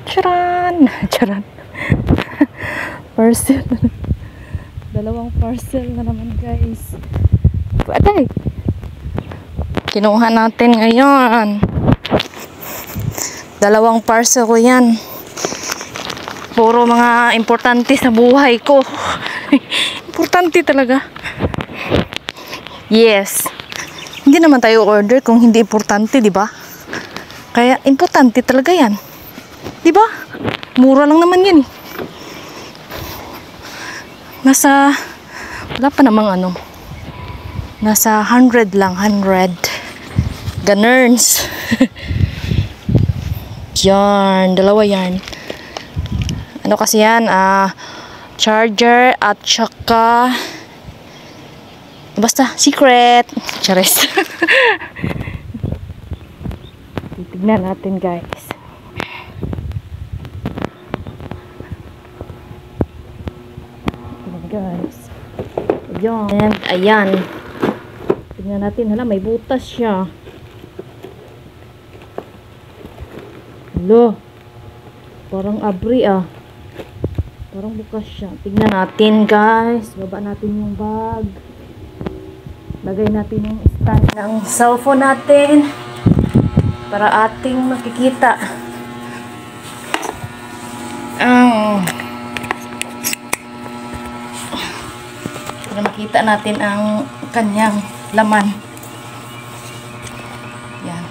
Charan! Charan! Parcel. Dalawang parcel na naman, guys. Patay! Kinuha natin ngayon. Dalawang parcel ko yan. Puro mga importante sa buhay ko. Importante talaga. Yes. Hindi naman tayo order kung hindi importante, di ba? Kaya importante talaga yan. Di ba? Mura lang naman yan eh. Nasa wala pa namang ano. Nasa 100 lang, 100. Ganers. Yarn, dalawa yarn. Ano kasi yan? Charger at saka basta secret. Charis. Titignan natin, guys. Guys. Ayan. Ayan. Tignan natin. Hala, may butas siya. Hello. Parang abri ah. Parang bukas siya. Tignan natin, guys. Baba natin yung bag. Lagay natin yung stand ng cellphone natin para ating makikita para makita natin ang kanyang laman. Yan.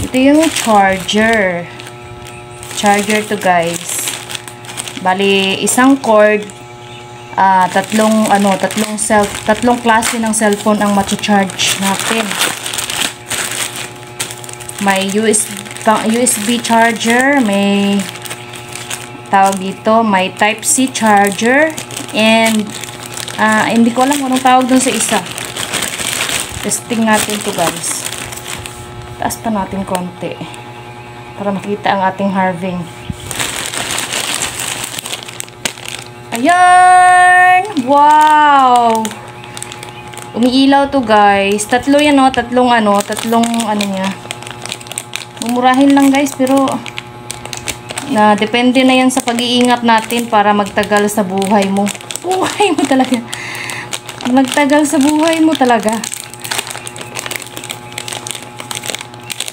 Ito yung charger to, guys. Bali isang cord, tatlong klase ng cellphone ang ma-charge natin. May USB charger, may tawag dito, may type C charger, and hindi ko alam kung anong tawag dun sa isa. Testing natin to, guys. Taas pa natin konti para makita ang ating halving. Ayan! Wow! Umiilaw to, guys. Tatlo yan, no? Tatlong ano niya. Mumurahin lang, guys, pero depende na yan sa pag-iingat natin para magtagal sa buhay mo. Buhay mo talaga. Magtagal sa buhay mo talaga.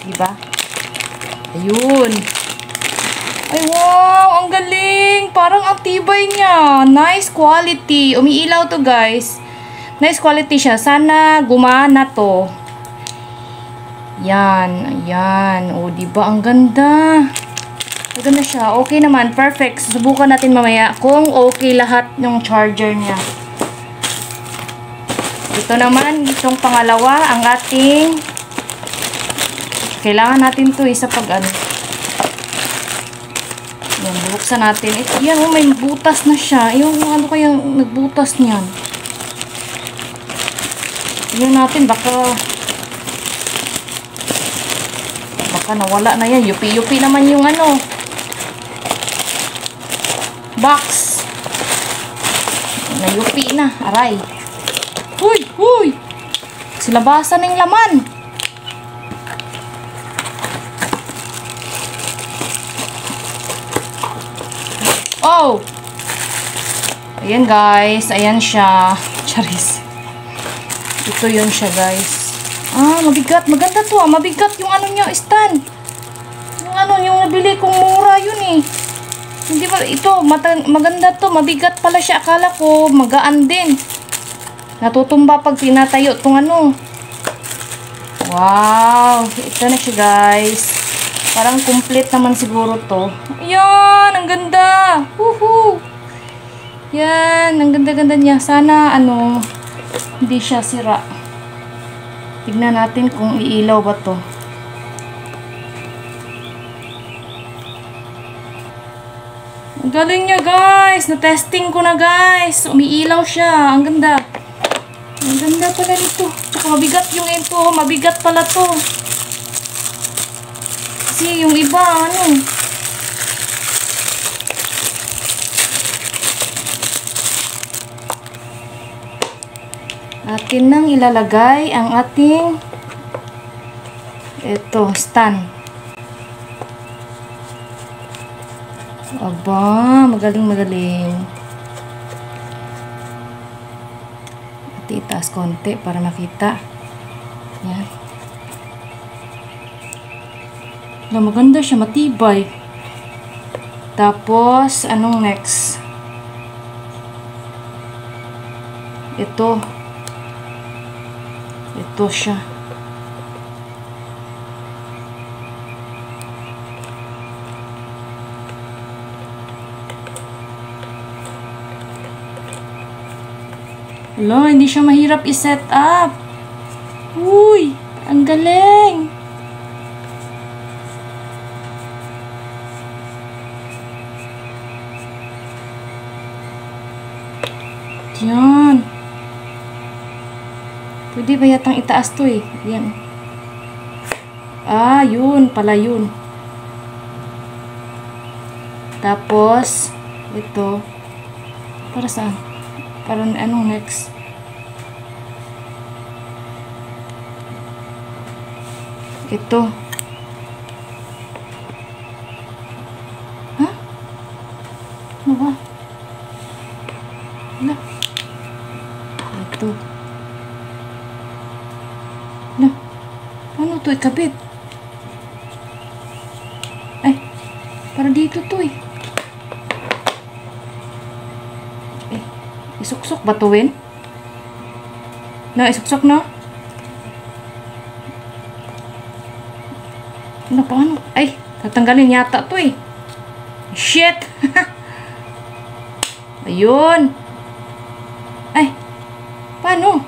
Diba? Ayun. Ay, wow! Ang galing! Parang ang tibay niya. Nice quality. Umiilaw to, guys. Nice quality siya. Sana gumana to. Yan. Ayan. O, diba? Ang ganda. Maganda siya. Okay naman. Perfect. Susubukan natin mamaya kung okay lahat yung charger niya. Ito naman, itong pangalawa, ang ating kailangan natin to sa pag ano. Yan, bubuksan natin. Yan, may butas na siya. Yung ano kayang nagbutas niyan. Tingnan natin, baka nawala na yan. Yupi-yupi naman yung ano box. Nayupi na. Aray. Huy! Huy! Silabasan ng laman. Oh! Ayan, guys. Ayan siya. Charis. Ito yun siya, guys. Mabigat. Maganda to, Mabigat yung ano niya, stand. Yung nabili kong mura yun eh. Hindi ba, ito, maganda to. Mabigat pala siya. Akala ko, magaan din. Natutumba pag tinatayo itong ano. Wow! Ito na siya, guys. Parang complete naman siguro to. Ayan! Ang ganda! Woohoo! Yan! Ang ganda-ganda niya. Sana, hindi siya sira. Tignan natin kung iilaw ba to. Ang galing niya, guys! Na-testing ko na, guys! Umiilaw siya. Ang ganda. Ang ganda pala nito. Tsaka mabigat yung ito. Mabigat pala to. Kasi yung iba, Atin nang ilalagay ang ating stand. Aba, magaling. At itaas konti para makita. Yan. Na maganda siya, matibay. Tapos, anong next? Ito siya. Hello, hindi siya mahirap i-set up. Uy, ang galing. Yan. Pwede ba yatang itaas to eh? Yan. Ah, yun. Pala yun. Tapos, ito. Para saan? Para anong next? Ito. Ha? Ano ba? Wala. Ito. Wala. Paano ito ikabit? Ay, para dito to eh. Isuksok ba to, Win? Na, isuksok na? Ano, paano? Ay, tatanggalin yata to eh. Shit! Ayun! Ay, paano?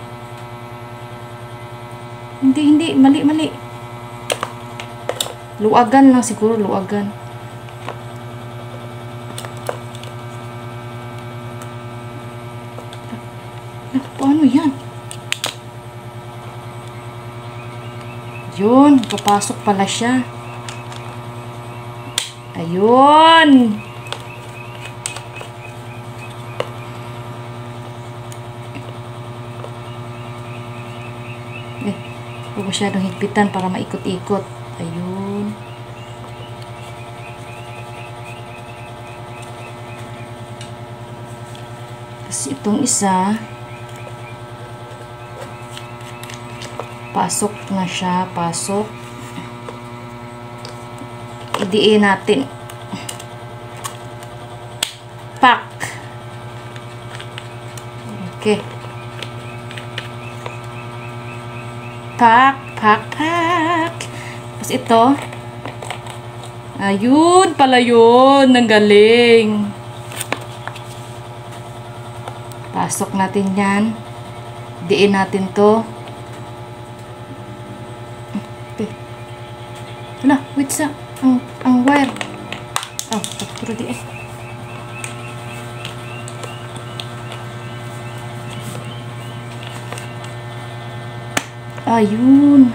Hindi. Mali. Luagan lang siguro, luagan. Paano yan? Yun, papasok pala siya. Ayun! Huwag masyadong higpitan para maikot-ikot. Ayun. Kasi itong isa, pasok na siya, pasok. Idiin natin. Pak. Okay. Pak. Tapos ito. Ayun pala yun. Ang galing. Pasok natin yan. Diin natin to. Wala, wait sa ang wire. Oh, puro di eh. Ayun.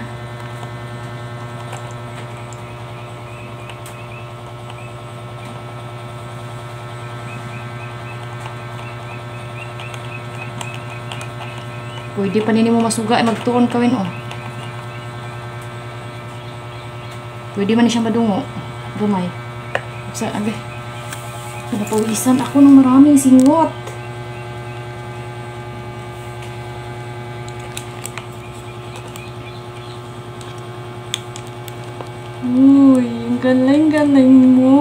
Pwede pa nini mo masuga ay magtuon kawin oh. Pwede man siya madungo. Gamay. Sa abi. Napawisan ako ng maraming singot. Uy, ang galing-galing mo.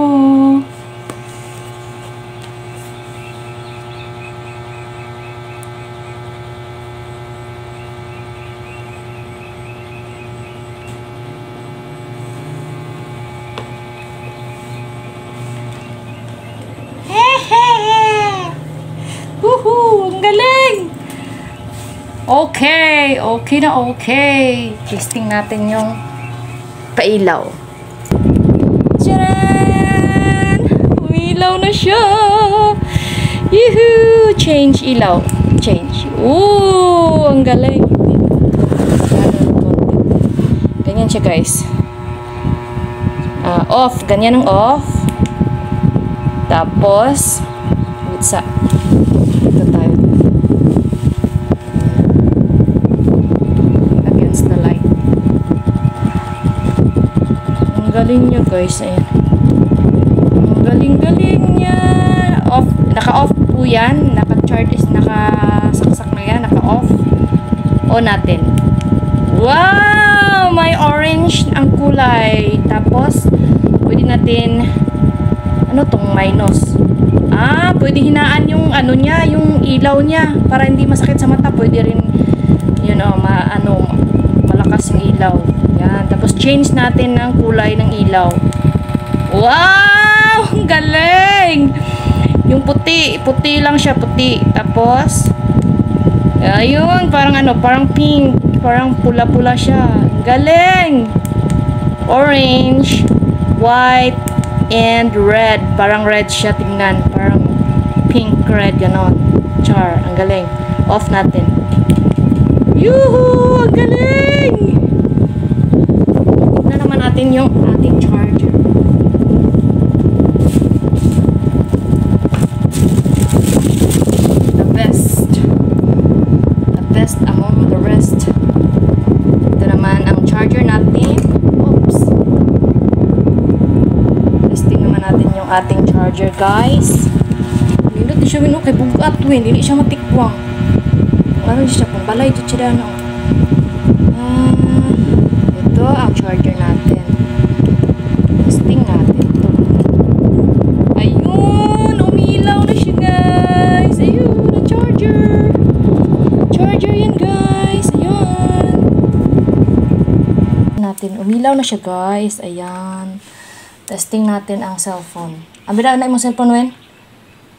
Woohoo! Ang galing! Okay! Okay na okay. Testing natin yung pailaw. Tcharan! Umilaw na siya! Yuhuu! Change ilaw. Change. Ooh! Ang galing! Ganyan siya guys. Off. Ganyan ang off. Tapos ito tayo. galing niya guys. Ayan. Ang galing-galing niya. Off. Naka-off po yan. Naka-saksak na yan. Naka-off. On natin. Wow! May orange ang kulay. Tapos, pwede natin ano tong minus. Pwede hinaan yung ano niya, yung ilaw niya para hindi masakit sa mata. Pwede rin yun malakas yung ilaw. Yan. Tapos change natin ng kulay ng ilaw. Wow! Ang galing! Yung puti lang siya, puti. Tapos ayun, parang pink, parang pula-pula siya. Galing! Orange, white, and red. Parang red siya, tingnan. Parang pink, red, ganon. Char, ang galing. Off natin. Yuhu! Ang galing! Tignan naman natin yung ating charger. The best. The best among the rest. Ito naman ang charger natin. Oops. Testing naman natin yung ating charger, guys. Hindi siya kay bugat win. Hindi siya matikwang. Ano siya kung balay dito siya na. Ito ang charger natin. Testing natin ito. Ayun! Umilaw na siya, guys. Ayun, ang charger. Charger yan, guys. Ayun. Umilaw na siya, guys. Ayan. Testing natin ang cellphone. Amira na imong cellphone, Wen?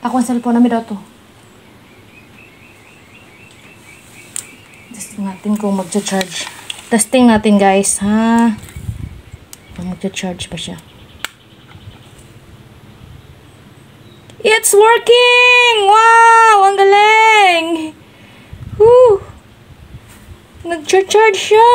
Ako ang cellphone namin daw to. Testing natin kung magcha-charge. Testing natin, guys, ha? Kung magcha-charge pa siya. It's working! Wow! Ang galing! Woo! Nag-charge siya!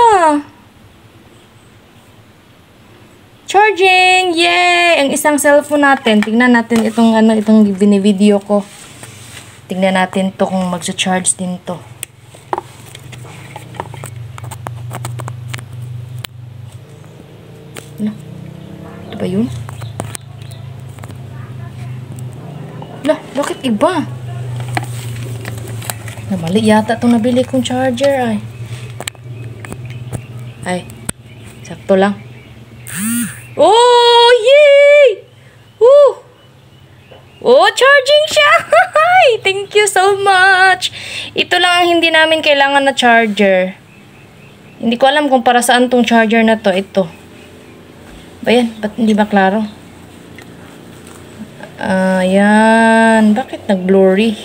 Charging! Yay! Ang isang cellphone natin. Tingnan natin itong binivideo ko. Tingnan natin to kung magsa-charge din to. Ano? Ito ba yun? Lah, bakit iba? Mali yata itong nabili kong charger ay. Ay, sakto lang. Oh, yay! Woo! Oh, charging siya! Thank you so much! Ito lang ang hindi namin kailangan na charger. Hindi ko alam kung para saan tong charger na to. Ito. Bayan, ba't hindi ba klaro? Ayan. Bakit nag-blurry?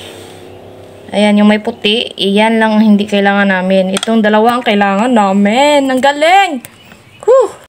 Ayan, yung may puti. Iyan lang ang hindi kailangan namin. Itong dalawa ang kailangan namin. Ang galing! Whew!